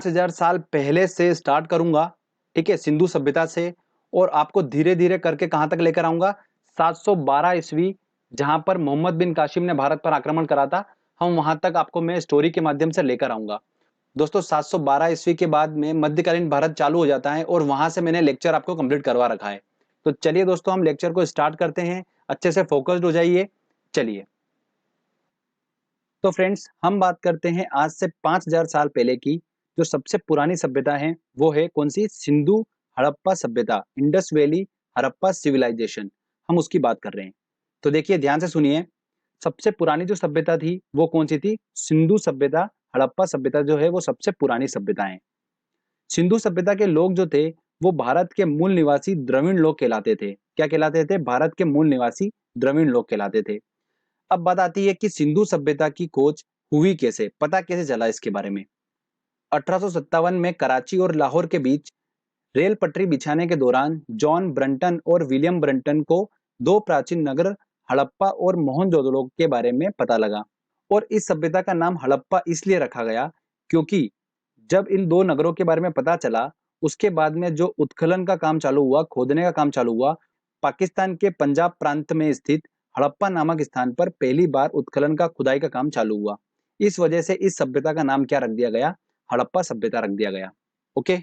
5000 साल पहले से स्टार्ट करूंगा, ठीक है, सिंधु सभ्यता से। और आपको धीरे-धीरे करके कहां तक लेकर आऊंगा, 712 ईस्वी, जहां पर मोहम्मद बिन कासिम ने भारत पर आक्रमण करा था। हम वहां तक आपको मैं स्टोरी के माध्यम से लेकर आऊंगा। दोस्तों 712 ईस्वी के बाद में मध्यकालीन भारत चालू हो जाता है और वहां से मैंने लेक्चर आपको कंप्लीट करवा रखा है। तो चलिए दोस्तों हम लेक्चर को स्टार्ट करते हैं। अच्छे से फोकस्ड हो जाइए। चलिए, तो फ्रेंड्स हम बात करते हैं आज से 5000 साल पहले की। जो सबसे पुरानी सभ्यता है वो है कौन सी, सिंधु हड़प्पा सभ्यता, इंडस वैली हड़प्पा सिविलाइजेशन, हम उसकी बात कर रहे हैं। तो देखिए ध्यान से सुनिए, सबसे पुरानी जो सभ्यता थी वो कौन सी थी, सिंधु सभ्यता। हड़प्पा सभ्यता जो है वो सबसे पुरानी सभ्यता है। सिंधु सभ्यता के लोग जो थे वो भारत के मूल निवासी द्रविड़ लोग कहलाते थे। क्या कहलाते थे, भारत के मूल निवासी द्रविड़ लोग कहलाते थे। अब बात आती है कि सिंधु सभ्यता की खोज हुई कैसे, पता कैसे चला इसके बारे में। 1857 में कराची और लाहौर के बीच रेल पटरी बिछाने के दौरान जॉन ब्रंटन और विलियम ब्रंटन को दो प्राचीन नगर हड़प्पा और मोहनजोदड़ो के बारे में पता लगा। और इस सभ्यता का नाम हड़प्पा इसलिए रखा गया क्योंकि जब इन दो नगरों के बारे में पता चला, उसके बाद में जो उत्खनन का काम चालू हुआ, खोदने का काम चालू हुआ, पाकिस्तान के पंजाब प्रांत में स्थित हड़प्पा नामक स्थान पर पहली बार उत्खनन का खुदाई का काम चालू हुआ। इस वजह से इस सभ्यता का नाम क्या रख दिया गया, हड़प्पा सभ्यता रख दिया गया। ओके,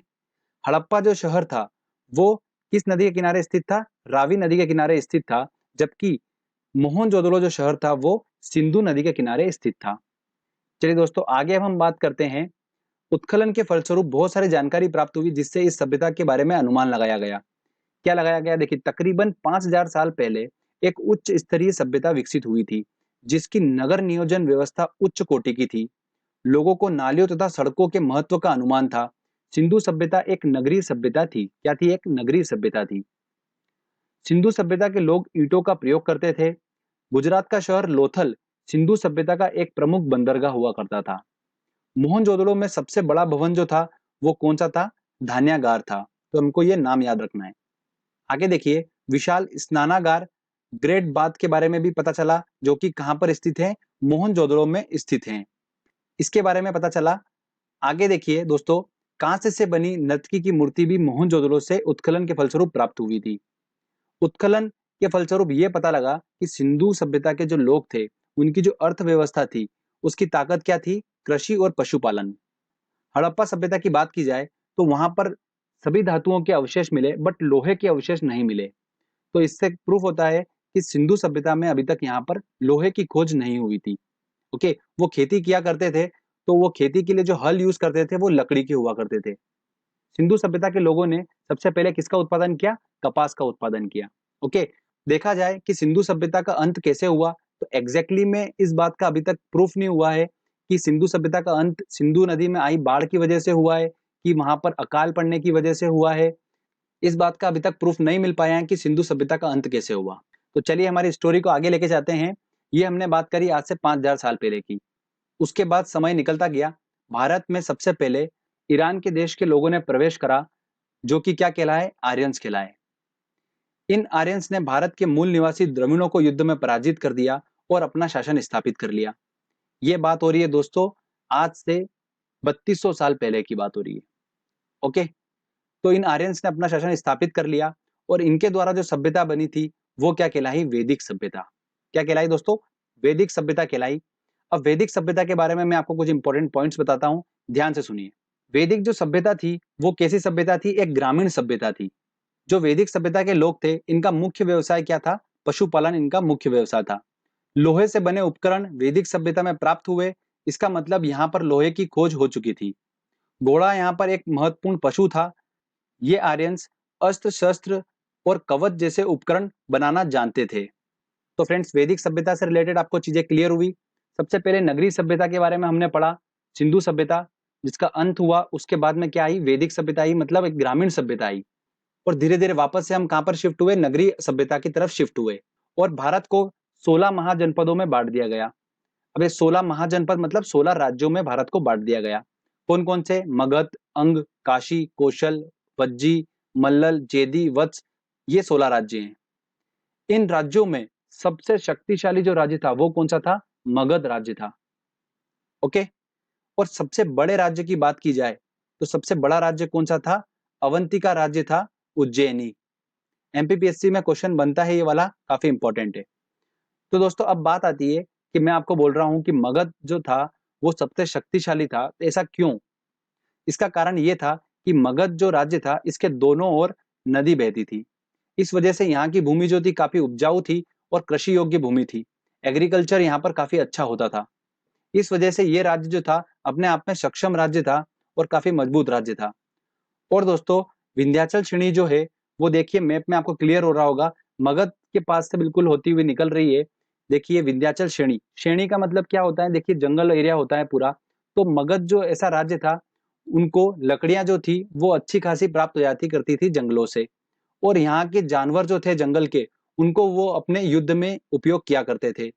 हड़प्पा जो शहर था वो किस नदी के किनारे स्थित था, रावी नदी के किनारे स्थित था। जबकि मोहनजोदड़ो जो शहर था वो सिंधु नदी के किनारे स्थित था। चलिए दोस्तों आगे अब हम बात करते हैं। उत्खनन के फलस्वरूप बहुत सारी जानकारी प्राप्त हुई जिससे इस सभ्यता के बारे में अनुमान लगाया गया। क्या लगाया गया, देखिए तकरीबन 5000 साल पहले एक उच्च स्तरीय सभ्यता विकसित हुई थी जिसकी नगर नियोजन व्यवस्था उच्च कोटि की थी। लोगों को नालियों तथा सड़कों के महत्व का अनुमान था। सिंधु सभ्यता एक नगरीय सभ्यता थी। क्या थी, एक नगरीय सभ्यता थी। सिंधु सभ्यता के लोग ईंटों का प्रयोग करते थे। गुजरात का शहर लोथल सिंधु सभ्यता का एक प्रमुख बंदरगाह हुआ करता था। मोहनजोदड़ो में सबसे बड़ा भवन जो था वो कौन सा था, धान्यागार था। तो हमको ये नाम याद रखना है। आगे देखिए, विशाल स्नानागार ग्रेट बाथ के बारे में भी पता चला जो कि कहां पर स्थित है, मोहनजोदड़ो में स्थित है। इसके बारे में पता चला। आगे देखिए दोस्तों, कांस्य से बनी नर्तकी की मूर्ति भी मोहनजोदड़ो से उत्खनन के फलस्वरूप प्राप्त हुई थी। उत्खनन के फलस्वरूप ये पता लगा कि सिंधु सभ्यता के जो लोग थे उनकी जो अर्थव्यवस्था थी उसकी ताकत क्या थी, कृषि और पशुपालन। हड़प्पा सभ्यता की बात की जाए तो वहां पर सभी धातुओं के अवशेष मिले बट लोहे के अवशेष नहीं मिले। तो इससे प्रूफ होता है कि सिंधु सभ्यता में अभी तक यहाँ पर लोहे की खोज नहीं हुई थी। ओके, वो खेती किया करते थे तो वो खेती के लिए जो हल यूज करते थे वो लकड़ी के हुआ करते थे। सिंधु सभ्यता के लोगों ने सबसे पहले किसका उत्पादन किया, कपास का उत्पादन किया। ओके, देखा जाए कि सिंधु सभ्यता का अंत कैसे हुआ तो एग्जैक्टली में इस बात का अभी तक प्रूफ नहीं हुआ है कि सिंधु सभ्यता का अंत सिंधु नदी में आई बाढ़ की वजह से हुआ है कि वहां पर अकाल पड़ने की वजह से हुआ है। इस बात का अभी तक प्रूफ नहीं मिल पाया है कि सिंधु सभ्यता का अंत कैसे हुआ। तो चलिए हमारी स्टोरी को आगे लेके जाते हैं। ये हमने बात करी आज से 5000 साल पहले की। उसके बाद समय निकलता गया। भारत में सबसे पहले ईरान के देश के लोगों ने प्रवेश करा जो कि क्या कहलाए, आर्यंस कहलाए। इन आर्यंस ने भारत के मूल निवासी द्रविड़ों को युद्ध में पराजित कर दिया और अपना शासन स्थापित कर लिया। ये बात हो रही है दोस्तों आज से 3200 साल पहले की बात हो रही है। ओके, तो इन आर्यंस ने अपना शासन स्थापित कर लिया और इनके द्वारा जो सभ्यता बनी थी वो क्या कहलाई, वैदिक सभ्यता। क्या कहलाई दोस्तों, वैदिक सभ्यता कहलाई। अब वैदिक सभ्यता के बारे में मैं आपको कुछ इंपॉर्टेंट पॉइंट्स बताता हूं, ध्यान से सुनिए। वैदिक जो सभ्यता थी वो कैसी सभ्यता थी, एक ग्रामीण सभ्यता थी। जो वैदिक सभ्यता के लोग थे इनका मुख्य व्यवसाय क्या था, पशुपालन इनका मुख्य व्यवसाय था। लोहे से बने उपकरण वैदिक सभ्यता में प्राप्त हुए, इसका मतलब यहाँ पर लोहे की खोज हो चुकी थी। घोड़ा यहाँ पर एक महत्वपूर्ण पशु था। ये आर्यंस अस्त्र शस्त्र और कवच जैसे उपकरण बनाना जानते थे। तो फ्रेंड्स वैदिक सभ्यता से रिलेटेड आपको चीजें क्लियर हुई। सबसे पहले नगरीय सभ्यता के बारे में हमने पढ़ा, सिंधु सभ्यता जिसका अंत हुआ, उसके बाद में क्या आई, वैदिक सभ्यता आई, मतलब एक ग्रामीण सभ्यता आई। और धीरे धीरे वापस से हम कहां पर शिफ्ट हुए, नगरीय सभ्यता की तरफ शिफ्ट हुए। और भारत को 16 महाजनपदों में बांट दिया गया। अब ये 16 महाजनपद मतलब 16 राज्यों में भारत को बांट दिया गया। कौन कौन से, मगध, अंग, काशी, कौशल, वज्जी, मल्लल, जेदी, वत्स, ये 16 राज्य हैं। इन राज्यों में सबसे शक्तिशाली जो राज्य था वो कौन सा था, मगध राज्य था। ओके, और सबसे बड़े राज्य की बात की जाए तो सबसे बड़ा राज्य कौन सा था? अवंतिका राज्य था, उज्जैनी। एमपीपीएससी में क्वेश्चन बनता है ये वाला, काफी इंपॉर्टेंट है। तो दोस्तों अब बात आती है कि मैं आपको बोल रहा हूं कि मगध जो था वो सबसे शक्तिशाली था, तो ऐसा क्यों? इसका कारण ये था कि मगध जो राज्य था इसके दोनों ओर नदी बहती थी। इस वजह से यहाँ की भूमि जो थी काफी उपजाऊ थी और कृषि योग्य भूमि थी। एग्रीकल्चर यहाँ पर काफी अच्छा होता था। इस वजह से ये राज्य जो था अपने आप में सक्षम राज्य था और काफी मजबूत राज्य था। और दोस्तों विंध्याचल श्रेणी जो है वो देखिए मैप में आपको क्लियर हो रहा होगा, मगध के पास से बिल्कुल होती हुई निकल रही है। देखिए विंध्याचल श्रेणी, श्रेणी का मतलब क्या होता है? देखिए जंगल एरिया होता है पूरा। तो मगध जो ऐसा राज्य था, उनको लकड़ियां जो थी वो अच्छी खासी प्राप्त हो जाती करती थी जंगलों से। और यहाँ के जानवर जो थे जंगल के, उनको वो अपने युद्ध में उपयोग किया करते थे।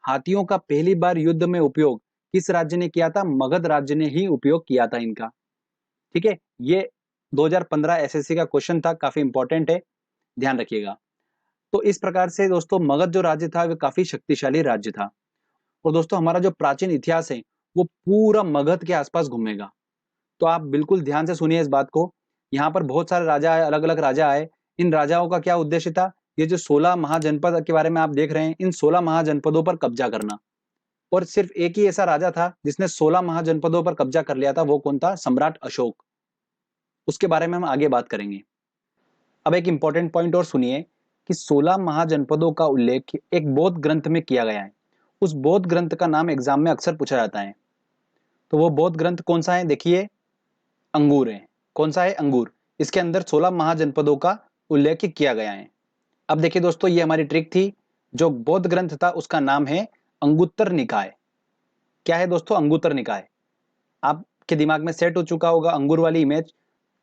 हाथियों का पहली बार युद्ध में उपयोग किस राज्य ने किया था? मगध राज्य ने ही उपयोग किया था इनका। ठीक है, ये 2015 एसएससी का क्वेश्चन था, काफी इंपॉर्टेंट है, ध्यान रखिएगा। तो इस प्रकार से दोस्तों मगध जो राज्य था वो काफी शक्तिशाली राज्य था। और दोस्तों हमारा जो प्राचीन इतिहास है वो पूरा मगध के आसपास घूमेगा। तो आप बिल्कुल ध्यान से सुनिए इस बात को। यहाँ पर बहुत सारे राजा आए, अलग अलग राजा आए। इन राजाओं का क्या उद्देश्य था? ये जो 16 महाजनपद के बारे में आप देख रहे हैं, इन 16 महाजनपदों पर कब्जा करना। और सिर्फ एक ही ऐसा राजा था जिसने 16 महाजनपदों पर कब्जा कर लिया था, वो कौन था? सम्राट अशोक। उसके बारे में हम आगे बात करेंगे। अब एक इंपॉर्टेंट पॉइंट और सुनिए कि 16 महाजनपदों का उल्लेख एक बौद्ध ग्रंथ में किया गया है। उस बौद्ध ग्रंथ का नाम एग्जाम में अक्सर पूछा जाता है। तो वो बौद्ध ग्रंथ कौन सा है? देखिए अंगूर है। कौन सा है? अंगूर। इसके अंदर 16 महाजनपदों का उल्लेख किया गया है। अब देखिए दोस्तों ये हमारी ट्रिक थी। जो बौद्ध ग्रंथ था उसका नाम है अंगुत्तर निकाय। क्या है दोस्तों? अंगुत्तर निकाय। आपके दिमाग में सेट हो चुका होगा अंगूर वाली इमेज।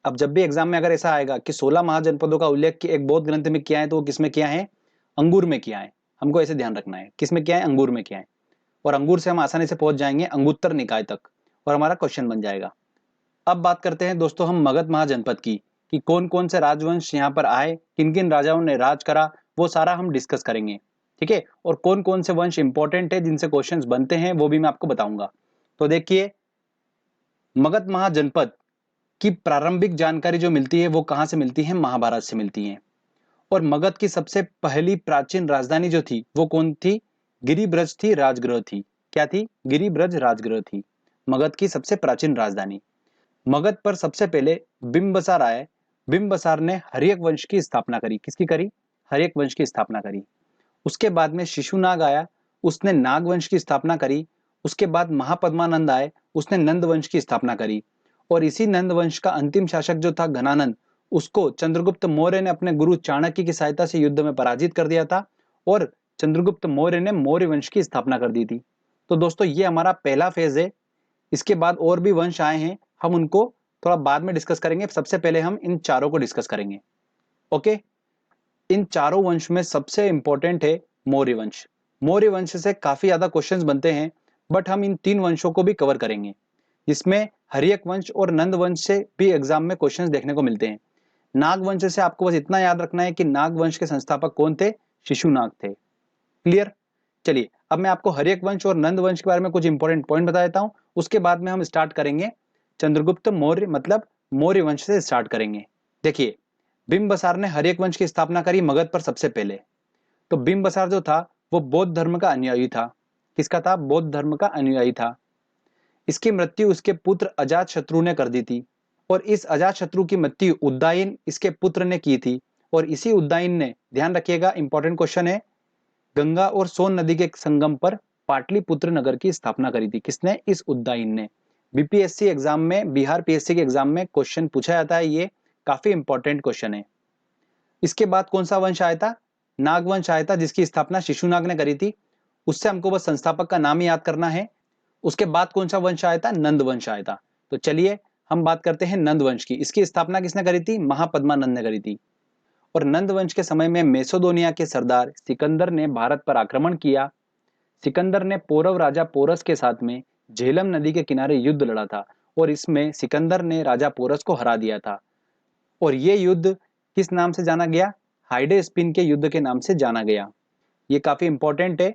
अब जब भी एग्जाम में अगर ऐसा आएगा कि 16 महाजनपदों का उल्लेख एक बौद्ध ग्रंथ में किया है, तो वो किसमें किया है? अंगूर में किया है। हमको ऐसे ध्यान रखना है, किसमें किया है? अंगूर में किया है। और अंगूर से हम आसानी से पहुंच जाएंगे अंगुत्तर निकाय तक और हमारा क्वेश्चन बन जाएगा। अब बात करते हैं दोस्तों हम मगध महाजनपद की, कि कौन कौन से राजवंश यहाँ पर आए, किन किन राजाओं ने राज करा, वो सारा हम डिस्कस करेंगे। ठीक है, और कौन कौन से वंश इंपॉर्टेंट है जिनसे क्वेश्चंस बनते हैं वो भी मैं आपको बताऊंगा। तो देखिए मगध महाजनपद की प्रारंभिक जानकारी जो मिलती है वो कहाँ से मिलती है? महाभारत से मिलती है। और मगध की सबसे पहली प्राचीन राजधानी जो थी वो कौन थी? गिरिब्रज थी, राजगृह थी। क्या थी? गिरिब्रज राजगृह थी मगध की सबसे प्राचीन राजधानी। मगध पर सबसे पहले बिंबसार आए। बिंबसार ने हर्यक वंश की स्थापना करी। किसकी करी? हर्यक वंश की स्थापना करी। उसके बाद में शिशुनाग आया, उसने नाग वंश की स्थापना करी। उसके बाद महापद्मानंद आए, उसने नंद वंश की स्थापना करी। और इसी नंद वंश का अंतिम शासक जो था घनानंद, उसको चंद्रगुप्त मौर्य ने अपने गुरु चाणक्य की सहायता से युद्ध में पराजित कर दिया था और चंद्रगुप्त मौर्य ने मौर्य वंश की स्थापना कर दी थी। तो दोस्तों ये हमारा पहला फेज है। इसके बाद और भी वंश आए हैं, हम उनको थोड़ा बाद में डिस्कस करेंगे। सबसे पहले हम इन चारों को डिस्कस करेंगे। ओके, इन चारों वंश में सबसे इंपॉर्टेंट है मौर्य वंश। मौर्य वंश से काफी ज्यादा क्वेश्चंस बनते हैं, बट हम इन तीन वंशों को भी कवर करेंगे, जिसमें हर्यक वंश और नंद वंश से भी एग्जाम में क्वेश्चंस देखने को मिलते हैं। नाग वंश से आपको बस इतना याद रखना है कि नाग वंश के संस्थापक कौन थे? शिशुनाग थे। क्लियर? चलिए अब मैं आपको हर्यक वंश और नंद वंश के बारे में कुछ इंपॉर्टेंट पॉइंट बता देता हूं। उसके बाद में हम स्टार्ट करेंगे चंद्रगुप्त मौर्य, मतलब मौर्य वंश से स्टार्ट करेंगे। देखिए बिंबसार ने हर्यक वंश की स्थापना करी मगध पर सबसे पहले। तो बिंबसार जो था वो बौद्ध धर्म का अनुयायी था। किसका था? बौद्ध धर्म का अनुयायी था। इसकी मृत्यु उसके पुत्र अजात शत्रु ने कर दी थी। और इस अजात शत्रु की मृत्यु उद्दायन इसके पुत्र ने की थी। और इसी उद्दायन ने, ध्यान रखिएगा इंपॉर्टेंट क्वेश्चन है, गंगा और सोन नदी के संगम पर पाटलिपुत्र नगर की स्थापना करी थी। किसने? इस उद्दायन ने। बीपीएससी एग्जाम में, बिहार पीएससी के एग्जाम में क्वेश्चन पूछा जाता है, ये काफी इंपॉर्टेंट क्वेश्चन है। इसके बाद कौन सा वंश आया था? नागवंश आया था, जिसकी स्थापना शिशुनाग ने करी थी। उससे हमको बस संस्थापक का नाम ही याद करना है। उसके बाद कौन सा वंश आया था? नंद वंश आया था। तो चलिए हम बात करते हैं नंद वंश की। इसकी स्थापना किसने करी थी? महापद्मानंद ने करी थी। और नंद वंश के समय में मेसोदोनिया के सरदार सिकंदर ने भारत पर आक्रमण किया। सिकंदर ने पौरव राजा पोरस के साथ में झेलम नदी के किनारे युद्ध लड़ा था और इसमें सिकंदर ने राजा पोरस को हरा दिया था। और ये युद्ध किस नाम से जाना गया? हाइडे स्पिन के युद्ध के नाम से जाना गया। ये काफी इंपॉर्टेंट है।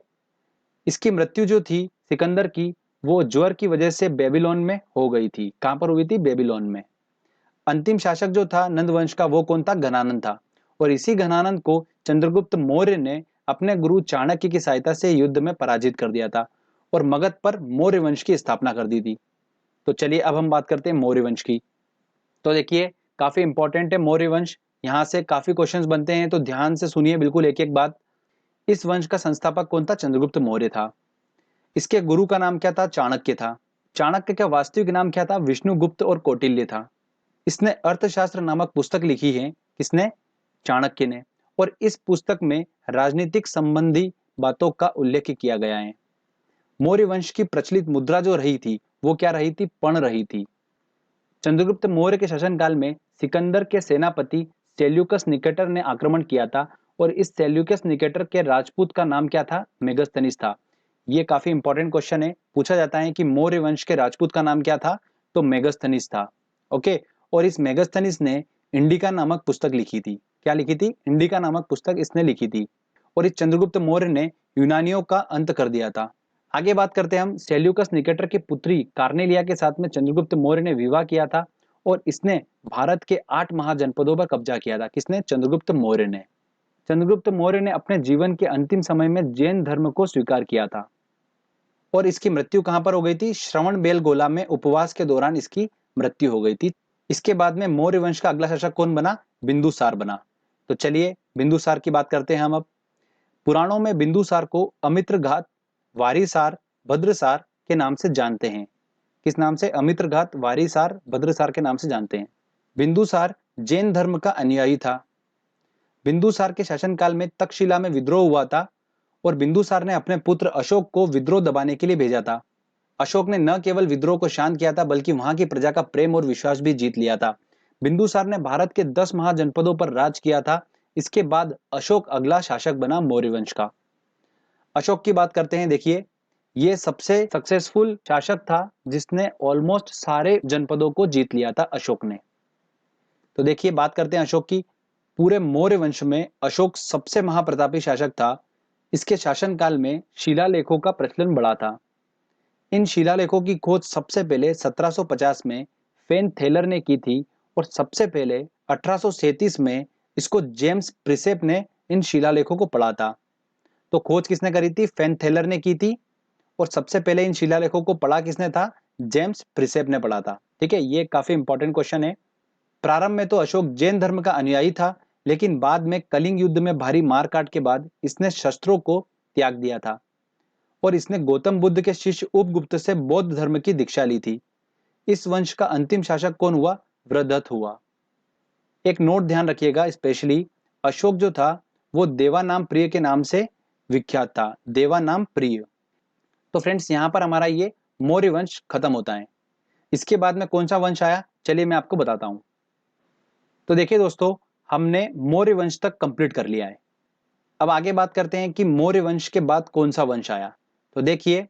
इसकी मृत्यु जो थी सिकंदर की, वो ज्वर की वजह से बेबीलोन में हो गई थी। कहां पर हुई थी? बेबीलोन में। अंतिम शासक जो था नंद वंश का, वो कौन था? घनानंद था। और इसी घनानंद को चंद्रगुप्त मौर्य ने अपने गुरु चाणक्य की सहायता से युद्ध में पराजित कर दिया था और मगध पर मौर्य वंश की स्थापना कर दी थी। तो चलिए अब हम बात करते हैं मौर्य वंश की। तो देखिए काफी इंपॉर्टेंट है मौर्य वंश, यहाँ से काफी क्वेश्चंस बनते हैं, तो ध्यान से सुनिए बिल्कुल एक एक बात। इस वंश का संस्थापक कौन था? चंद्रगुप्त मौर्य था। इसके गुरु का नाम क्या था? चाणक्य था। चाणक्य का वास्तविक नाम क्या था? विष्णुगुप्त और कौटिल्य था। इसने अर्थशास्त्र नामक पुस्तक लिखी है। किसने? चाणक्य ने। और इस पुस्तक में राजनीतिक संबंधी बातों का उल्लेख किया गया है। मौर्य वंश की प्रचलित मुद्रा जो रही थी वो क्या रही थी? पण रही थी। चंद्रगुप्त मौर्य के शासनकाल में सिकंदर के सेनापति सेल्यूकस निकेटर ने आक्रमण किया था और इस सेल्यूकस निकेटर के राजपूत का नाम क्या था? मेगस्थनीस था। ये काफी इंपॉर्टेंट क्वेश्चन है, पूछा जाता है कि मौर्य वंश के राजपूत का नाम क्या था? तो मेगस्थनीस था। ओके। और इस मेगस्थनीस ने इंडिका नामक पुस्तक लिखी थी। क्या लिखी थी? इंडिका नामक पुस्तक इसने लिखी थी। और इस चंद्रगुप्त मौर्य ने यूनानियों का अंत कर दिया था। आगे बात करते हैं हम। सेल्यूकस निकेटर की पुत्री कार्नेलिया के साथ में चंद्रगुप्त मौर्य ने विवाह किया था और इसने भारत के 8 महाजनपदों पर कब्जा किया था। किसने? चंद्रगुप्त मौर्य ने। चंद्रगुप्त मौर्य ने अपने जीवन के अंतिम समय में जैन धर्म को स्वीकार किया था और इसकी मृत्यु कहां पर हो गई थी? श्रवण बेलगोला में उपवास के दौरान इसकी मृत्यु हो गई थी। इसके बाद में मौर्य वंश का अगला शासक कौन बना? बिंदुसार बना। तो चलिए बिंदुसार की बात करते हैं हम अब। पुराणों में बिंदुसार को अमित्रघात, वारिसार, भद्रसार के नाम से जानते हैं। किस नाम से? अमित्रघात, वारिसार, भद्रसार के नाम से जानते हैं। बिंदुसार जैन धर्म का अनुयायी था। बिंदुसार के शासनकाल में तक्षशिला में विद्रोह हुआ था और बिंदुसार ने अपने पुत्र अशोक को विद्रोह दबाने के लिए भेजा था। अशोक ने न केवल विद्रोह को शांत किया था बल्कि वहां की प्रजा का प्रेम और विश्वास भी जीत लिया था। बिंदुसार ने भारत के 10 महाजनपदों पर राज किया था। इसके बाद अशोक अगला शासक बना मौर्य वंश का। अशोक की बात करते हैं। देखिए ये सबसे सक्सेसफुल शासक था जिसने ऑलमोस्ट सारे जनपदों को जीत लिया था अशोक ने। तो देखिए बात करते हैं अशोक की। पूरे मौर्य वंश में अशोक सबसे महाप्रतापी शासक था। इसके शासनकाल में शिलालेखों का प्रचलन बढ़ा था। इन शिलालेखों की खोज सबसे पहले 1750 में फेन थेलर ने की थी और सबसे पहले 1837 में इसको जेम्स प्रिसेप ने इन शिलालेखों को पढ़ा था। तो खोज किसने करी थी? फेन थेलर ने की थी और सबसे पहले इन शिलालेखों को पढ़ा किसने था? जेम्स प्रिसेप ने पढ़ा था। ठीक है, ये काफी इंपॉर्टेंट क्वेश्चन है। प्रारंभ में तो अशोक जैन धर्म का अनुयायी था, लेकिन बाद में कलिंग युद्ध में भारी मारकाट के बाद इसने शस्त्रों को त्याग दिया था और इसने गौतम बुद्ध के शिष्य उपगुप्त से बौद्ध धर्म की दीक्षा ली थी। इस वंश का अंतिम शासक कौन हुआ? वृद्धत हुआ। एक नोट ध्यान रखिएगा, स्पेशली अशोक जो था वो देवानाम प्रिय के नाम से विख्यात था। देवानाम प्रिय। तो फ्रेंड्स यहां पर हमारा ये मौर्य वंश खत्म होता है। इसके बाद में कौन सा वंश आया? चलिए मैं आपको बताता हूं। तो देखिए दोस्तों, हमने मौर्य वंश तक कंप्लीट कर लिया है। अब आगे बात करते हैं कि मौर्य वंश के बाद कौन सा वंश आया। तो देखिए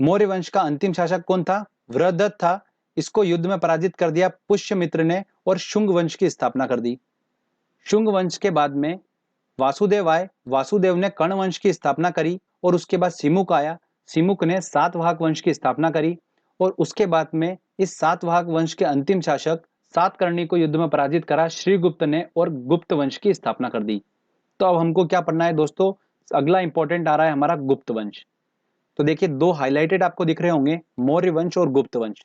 मौर्य वंश का अंतिम शासक कौन था? वृद्धत था। इसको युद्ध में पराजित कर दिया पुष्यमित्र ने और शुंग वंश की स्थापना कर दी। शुंग वंश के बाद में वासुदेव आए। वासुदेव ने कर्ण वंश की स्थापना करी और उसके बाद सिमुक आया। सिमुक ने सातवाहक वंश की स्थापना करी और उसके बाद में इस सातवाहक वंश के अंतिम शासक सातकर्णी को युद्ध में पराजित करा श्रीगुप्त ने और गुप्त वंश की स्थापना कर दी। तो अब हमको क्या पढ़ना है दोस्तों? अगला इंपॉर्टेंट आ रहा है हमारा गुप्त वंश। तो देखिए दो हाईलाइटेड आपको दिख रहे होंगे, मौर्य वंश और गुप्त वंश।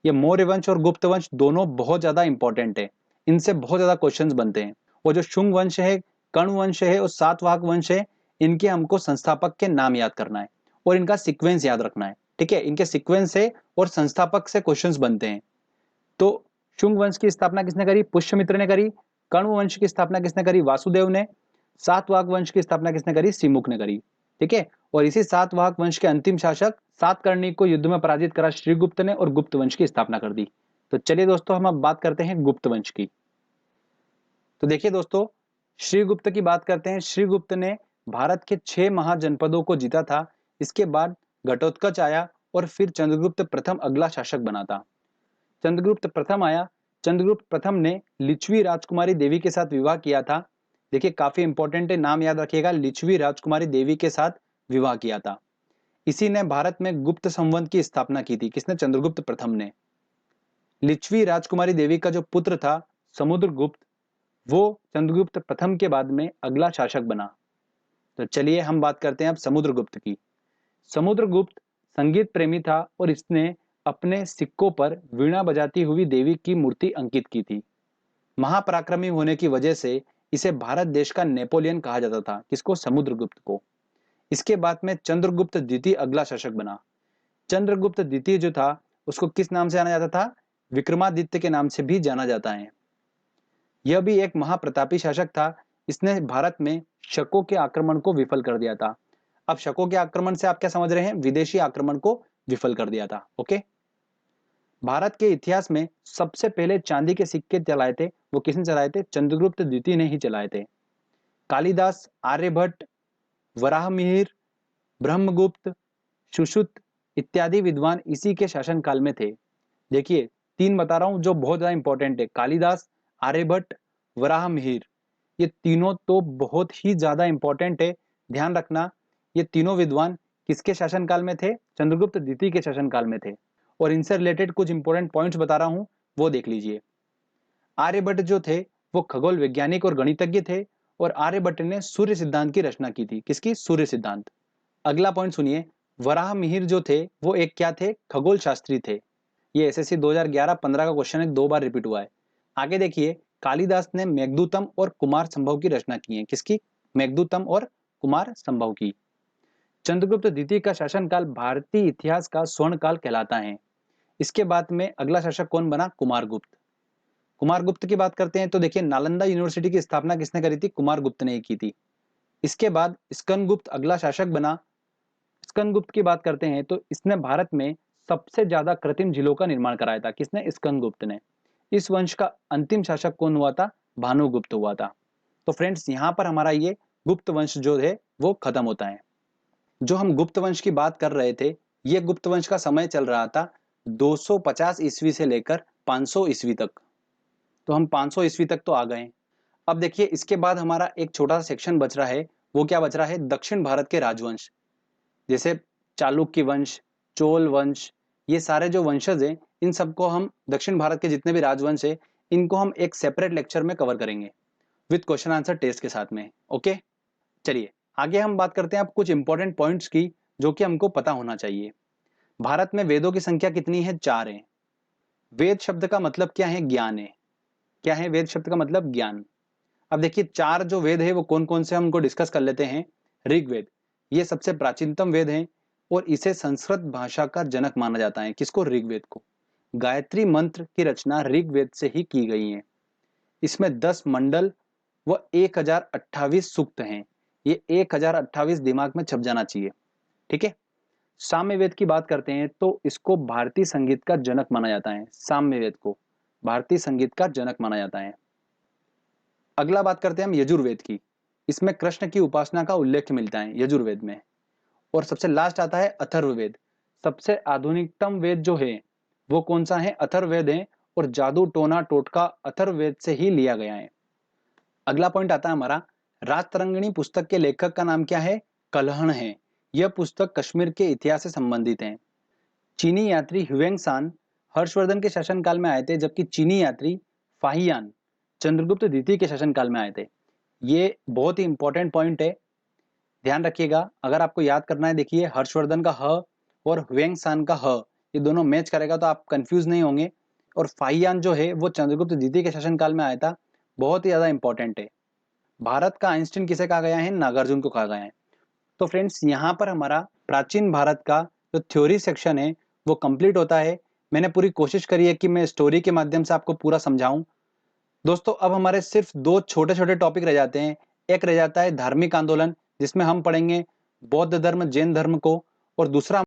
ये मौर्य वंश और गुप्त वंश दोनों बहुत ज्यादा इंपॉर्टेंट है, इनसे बहुत ज्यादा क्वेश्चंस बनते हैं। और जो शुंग वंश है, कर्ण वंश है और सातवाहक वंश है, इनके हमको संस्थापक के नाम याद करना है और इनका सीक्वेंस याद रखना है। ठीक है, इनके सीक्वेंस से और संस्थापक से क्वेश्चंस बनते हैं। तो शुंग वंश की स्थापना किसने करी? पुष्यमित्र ने करी। कर्ण वंश की स्थापना किसने करी? वासुदेव ने। सातवाहक वंश की स्थापना किसने करी? सिमुक ने करी। ठीक है, और इसी सातवाहक वंश के अंतिम शासक सातकर्णी को युद्ध में पराजित करा श्रीगुप्त ने और गुप्त वंश की स्थापना कर दी। तो चलिए दोस्तों हम अब बात करते हैं गुप्त वंश की। तो देखिए दोस्तों, श्रीगुप्त की बात करते हैं। श्रीगुप्त ने भारत के 6 महाजनपदों को जीता था। इसके बाद घटोत्कच आया और फिर चंद्रगुप्त प्रथम अगला शासक बना था। चंद्रगुप्त प्रथम आया। चंद्रगुप्त प्रथम ने लिच्छवी राजकुमारी देवी के साथ विवाह किया था। देखिए काफी इंपॉर्टेंट है, नाम याद रखिएगा, लिच्छवी राजकुमारी देवी के साथ विवाह किया था। इसी ने भारत में गुप्त संवत की स्थापना की थी। किसने? चंद्रगुप्त प्रथम ने। लिच्छवी राजकुमारी देवी का जो पुत्र था समुद्रगुप्त, वो चंद्रगुप्त प्रथम के बाद में अगला शासक बना। तो चलिए हम बात करते हैं अब समुद्रगुप्त की। समुद्रगुप्त संगीत प्रेमी था और इसने अपने सिक्कों पर वीणा बजाती हुई देवी की मूर्ति अंकित की थी। महापराक्रमी होने की वजह से इसे भारत देश का नेपोलियन कहा जाता था। किसको? समुद्रगुप्त को। इसके बाद में चंद्रगुप्त द्वितीय अगला शासक बना। चंद्रगुप्त द्वितीय जो था उसको किस नाम से जाना जाता था? विक्रमादित्य के नाम से भी जाना जाता है। यह भी एक महाप्रतापी शासक था। इसने भारत में शकों के आक्रमण को विफल कर दिया था। अब शकों के आक्रमण से आप क्या समझ रहे हैं? विदेशी आक्रमण को विफल कर दिया था। ओके। भारत के इतिहास में सबसे पहले चांदी के सिक्के चलाए थे, वो किसने चलाए थे? चंद्रगुप्त द्वितीय ने ही चलाए थे। कालिदास, आर्यभट्ट, वराहमिहिर, ब्रह्मगुप्त, सुश्रुत इत्यादि विद्वान इसी के शासन काल में थे। देखिए 3 बता रहा हूं जो बहुत ज्यादा इंपॉर्टेंट है। कालिदास, आर्यभट्ट, वराहमिहिर, ये तीनों तो बहुत ही ज्यादा इंपॉर्टेंट है। ध्यान रखना, ये तीनों विद्वान किसके शासन काल में थे? चंद्रगुप्त द्वितीय के शासन काल में थे। और इनसे रिलेटेड कुछ इंपॉर्टेंट पॉइंट्स बता रहा हूं, वो देख लीजिए। आर्यभट्ट जो थे वो खगोल वैज्ञानिक और गणितज्ञ थे और आर्यभट्ट ने सूर्य सिद्धांत की रचना की थी। किसकी? सूर्य सिद्धांत। अगला पॉइंट सुनिए, वराहमिहिर जो थे वो एक क्या थे? खगोल शास्त्री थे। ये एसएससी 2011-15 का क्वेश्चन है, 2 बार रिपीट हुआ है। आगे देखिए, कालिदास ने मेघदूतम और कुमार संभव की रचना की है। किसकी? मेघदूतम और कुमार संभव की। चंद्रगुप्त द्वितीय का शासनकाल भारतीय इतिहास का स्वर्ण काल कहलाता है। इसके बाद में अगला शासक कौन बना? कुमारगुप्त। कुमारगुप्त की बात करते हैं तो देखिए, नालंदा यूनिवर्सिटी की स्थापना किसने करी थी? कुमारगुप्त ने ही की थी। इसके बाद स्कंदगुप्त अगला शासक बना। स्कंदगुप्त की बात करते हैं तो इसने भारत में सबसे ज्यादा कृत्रिम झीलों का निर्माण कराया था। किसने? स्कंदगुप्त ने। इस वंश का अंतिम शासक कौन हुआ था? भानुगुप्त हुआ था। तो फ्रेंड्स यहाँ पर हमारा ये गुप्त वंश जो है वो खत्म होता है। जो हम गुप्त वंश की बात कर रहे थे, ये गुप्त वंश का समय चल रहा था 250 ईस्वी से लेकर 500 ईस्वी तक। तो हम 500 ईस्वी तक तो आ गए। अब देखिए इसके बाद हमारा एक छोटा सा सेक्शन बच रहा है। वो क्या बच रहा है? दक्षिण भारत के राजवंश, जैसे चालुक्य वंश, चोल वंश, ये सारे जो वंशज हैं इन सबको हम, दक्षिण भारत के जितने भी राजवंश है, इनको हम एक सेपरेट लेक्चर में कवर करेंगे विद क्वेश्चन आंसर टेस्ट के साथ में। ओके, चलिए आगे हम बात करते हैं अब कुछ इंपॉर्टेंट पॉइंट्स की जो कि हमको पता होना चाहिए। भारत में वेदों की संख्या कितनी है? 4 है। वेद शब्द का मतलब क्या है? ज्ञान है। क्या है वेद शब्द का मतलब? ज्ञान। अब देखिए 4 जो वेद है वो कौन कौन से, हमको डिस्कस कर लेते हैं। ऋग्वेद, ये सबसे प्राचीनतम वेद है और इसे संस्कृत भाषा का जनक माना जाता है। किसको? ऋग्वेद को। गायत्री मंत्र की रचना ऋग्वेद से ही की गई है। इसमें 10 मंडल व 1028 सूक्त हैं। ये 1028 दिमाग में छप जाना चाहिए, ठीक है। साम्यवेद की बात करते हैं तो इसको भारतीय संगीत का जनक माना जाता है। साम्यवेद को भारतीय संगीत का जनक माना जाता है। अगला बात करते हैं हम यजुर्वेद की। इसमें कृष्ण की उपासना का उल्लेख मिलता है यजुर्वेद में। और सबसे लास्ट आता है अथर्ववेद। सबसे आधुनिकतम वेद जो है वो कौन सा है? अथर्ववेद है। और जादू टोना टोटका अथर्ववेद से ही लिया गया है। अगला पॉइंट आता है हमारा, राजतरंगिणी पुस्तक के लेखक का नाम क्या है? कल्हण है। यह पुस्तक कश्मीर के इतिहास से संबंधित है। चीनी यात्री ह्वेंगसान हर्षवर्धन के शासनकाल में आए थे, जबकि चीनी यात्री फाहियान चंद्रगुप्त द्वितीय के शासनकाल में आए थे। ये बहुत ही इंपॉर्टेंट पॉइंट है, ध्यान रखिएगा। अगर आपको याद करना है, देखिए हर्षवर्धन का ह और ह्वेंगसान का ह, ये दोनों मैच करेगा तो आप कंफ्यूज नहीं होंगे। और फाहियान जो है वो चंद्रगुप्त द्वितीय के शासनकाल में आया था। बहुत ही ज्यादा इंपॉर्टेंट है। भारत का आइंस्टीन किसे कहा गया है? नागार्जुन को कहा गया है। तो फ्रेंड्स यहाँ पर हमारा प्राचीन भारत का जो थ्योरी सेक्शन है वो कंप्लीट होता है। मैंने पूरी कोशिश करी है कि मैं स्टोरी के माध्यम से आपको पूरा समझाऊं। दोस्तों अब हमारे सिर्फ 2 छोटे छोटे टॉपिक रह जाते हैं। एक रह जाता है धार्मिक आंदोलन, जिसमें हम पढ़ेंगे बौद्ध धर्म, जैन धर्म को, और दूसरा